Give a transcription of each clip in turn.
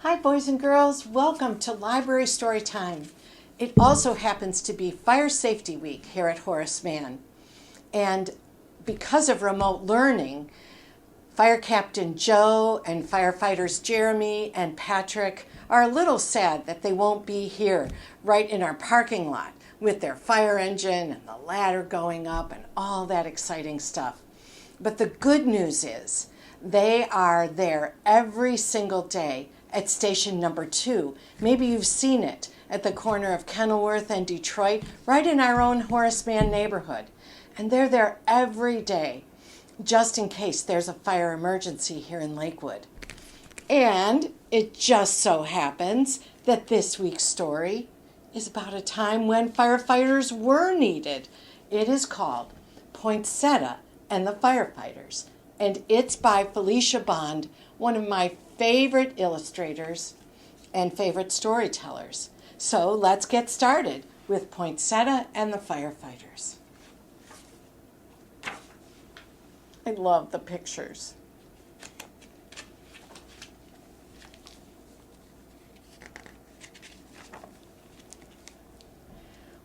Hi, boys and girls. Welcome to Library Story Time. It also happens to be Fire Safety Week here at Horace Mann. And because of remote learning, Fire Captain Joe and firefighters Jeremy and Patrick are a little sad that they won't be here right in our parking lot with their fire engine and the ladder going up and all that exciting stuff. But the good news is they are there every single day at station number 2. Maybe you've seen it at the corner of Kenilworth and Detroit, right in our own Horace Mann neighborhood. And they're there every day, just in case there's a fire emergency here in Lakewood. And it just so happens that this week's story is about a time when firefighters were needed. It is called Poinsettia and the Firefighters, and it's by Felicia Bond, one of my favorite illustrators and favorite storytellers. So let's get started with Poinsettia and the Firefighters. I love the pictures.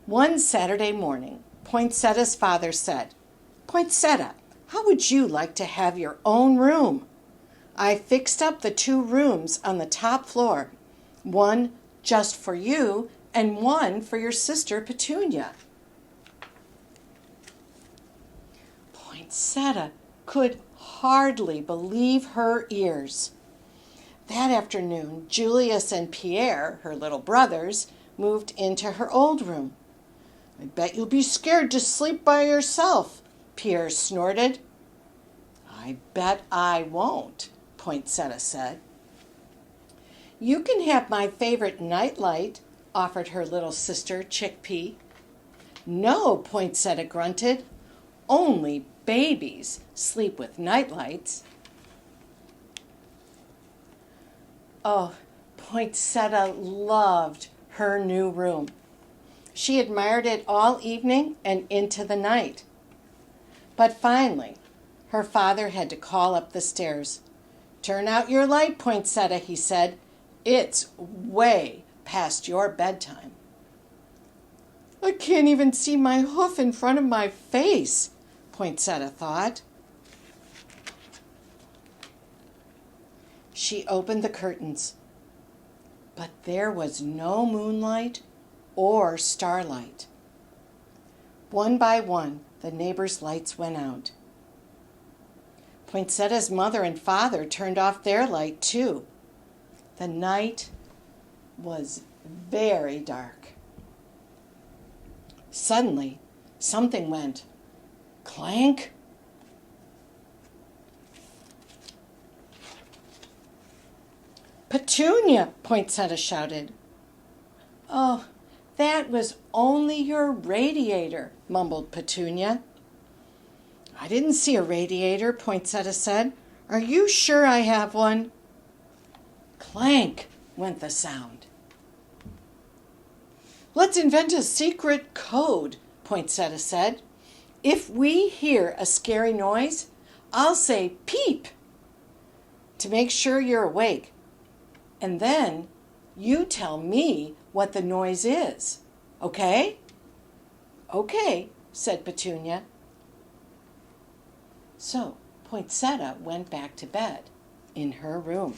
One Saturday morning, Poinsettia's father said, "Poinsettia, how would you like to have your own room? I fixed up the 2 rooms on the top floor, one just for you and one for your sister Petunia." Poinsettia could hardly believe her ears. That afternoon, Julius and Pierre, her little brothers, moved into her old room. "I bet you'll be scared to sleep by yourself," Pierre snorted. "I bet I won't," Poinsettia said. "You can have my favorite nightlight," offered her little sister Chickpea. "No," Poinsettia grunted. "Only babies sleep with nightlights." Oh, Poinsettia loved her new room. She admired it all evening and into the night. But finally, her father had to call up the stairs. "Turn out your light, Poinsettia," he said. "It's way past your bedtime." "I can't even see my hoof in front of my face," Poinsettia thought. She opened the curtains, but there was no moonlight or starlight. One by one, the neighbors' lights went out. Poinsettia's mother and father turned off their light too. The night was very dark. Suddenly, something went clank. "Petunia!" Poinsettia shouted. "Oh, that was only your radiator," mumbled Petunia. "I didn't see a radiator," Poinsettia said. "Are you sure I have one?" Clank went the sound. "Let's invent a secret code," Poinsettia said. "If we hear a scary noise, I'll say peep to make sure you're awake. And then you tell me what the noise is. Okay?" "Okay," said Petunia. So Poinsettia went back to bed in her room.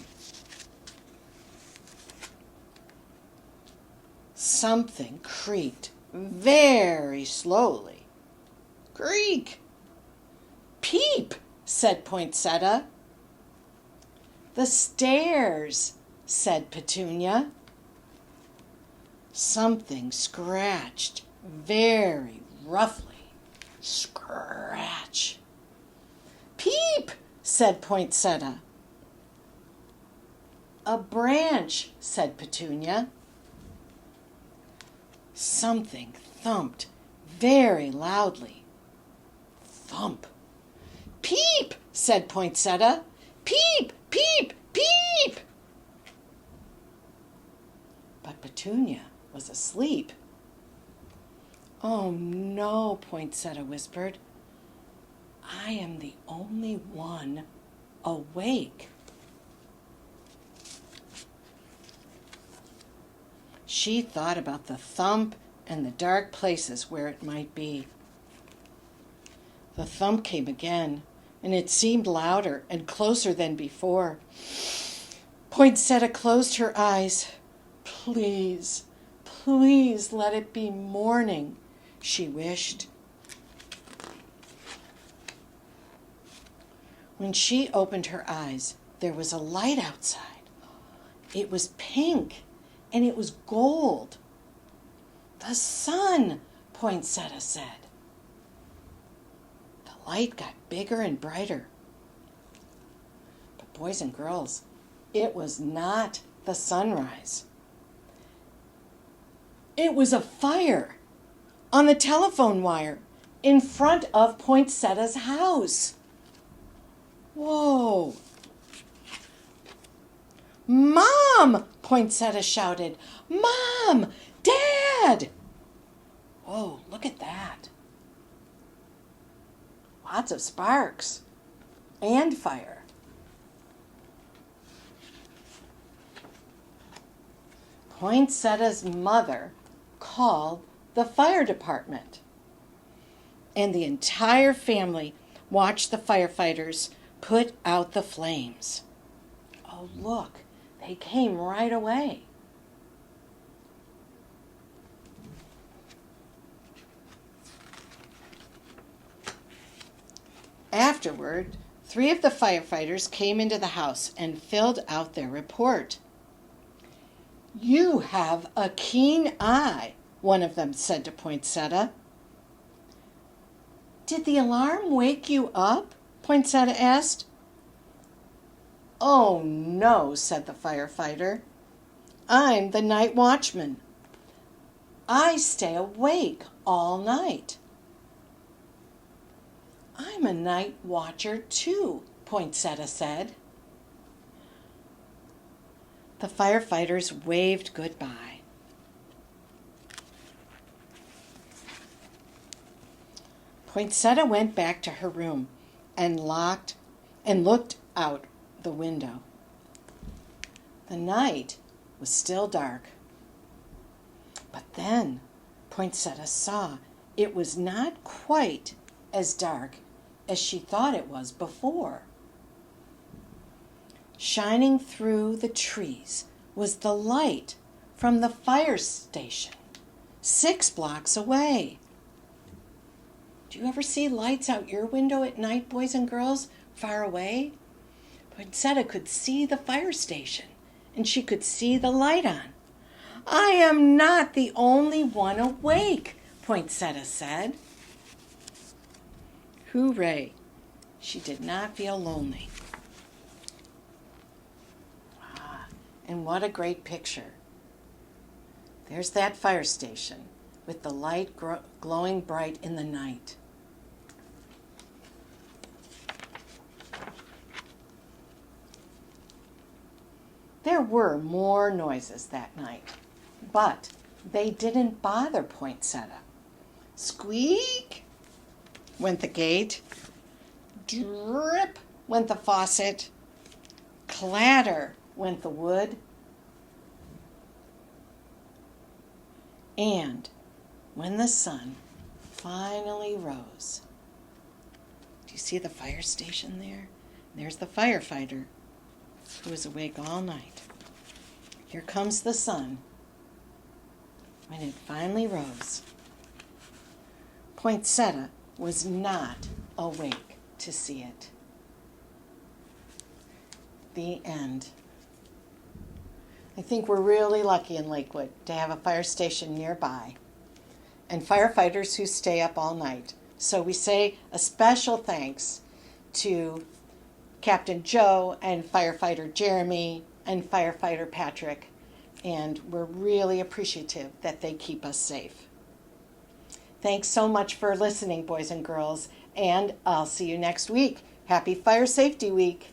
Something creaked very slowly. "Creak!" "Peep!" said Poinsettia. "The stairs," said Petunia. Something scratched very roughly. Scratch. "Peep!" said Poinsettia. "A branch," said Petunia. Something thumped very loudly. Thump. "Peep!" said Poinsettia. "Peep! Peep! Peep!" But Petunia was asleep. "Oh no," Poinsettia whispered. "I am the only one awake." She thought about the thump and the dark places where it might be. The thump came again, and it seemed louder and closer than before. Poinsettia closed her eyes. Please, please let it be morning, she wished. When she opened her eyes, there was a light outside. It was pink, and it was gold. The sun, Poinsettia said. The light got bigger and brighter. But boys and girls, it was not the sunrise. It was a fire on the telephone wire in front of Poinsettia's house. Whoa! Mom! Poinsettia shouted. Mom! Dad! Whoa, look at that. Lots of sparks and fire. Poinsettia's mother called the fire department, and the entire family watched the firefighters put out the flames. Oh, look, they came right away. Afterward, 3 of the firefighters came into the house and filled out their report. You have a keen eye, one of them said to Poinsettia. Did the alarm wake you up? Poinsettia asked. Oh, no, said the firefighter. I'm the night watchman. I stay awake all night. I'm a night watcher too, Poinsettia said. The firefighters waved goodbye. Poinsettia went back to her room and looked out the window. The night was still dark. But then Poinsettia saw it was not quite as dark as she thought it was before. Shining through the trees was the light from the fire station 6 blocks away. Do you ever see lights out your window at night, boys and girls, far away? Poinsettia could see the fire station, and she could see the light on. I am not the only one awake, Poinsettia said. Hooray! She did not feel lonely. Ah, and what a great picture. There's that fire station with the light glowing bright in the night. There were more noises that night, but they didn't bother Poinsettia. Squeak went the gate. Drip went the faucet. Clatter went the wood. And when the sun finally rose, do you see the fire station there? There's the firefighter who was awake all night. Here comes the sun. When it finally rose, Poinsettia was not awake to see it. The end. I think we're really lucky in Lakewood to have a fire station nearby and firefighters who stay up all night. So we say a special thanks to Captain Joe and firefighter Jeremy and firefighter Patrick, and we're really appreciative that they keep us safe. Thanks so much for listening, boys and girls, and I'll see you next week. Happy Fire Safety Week.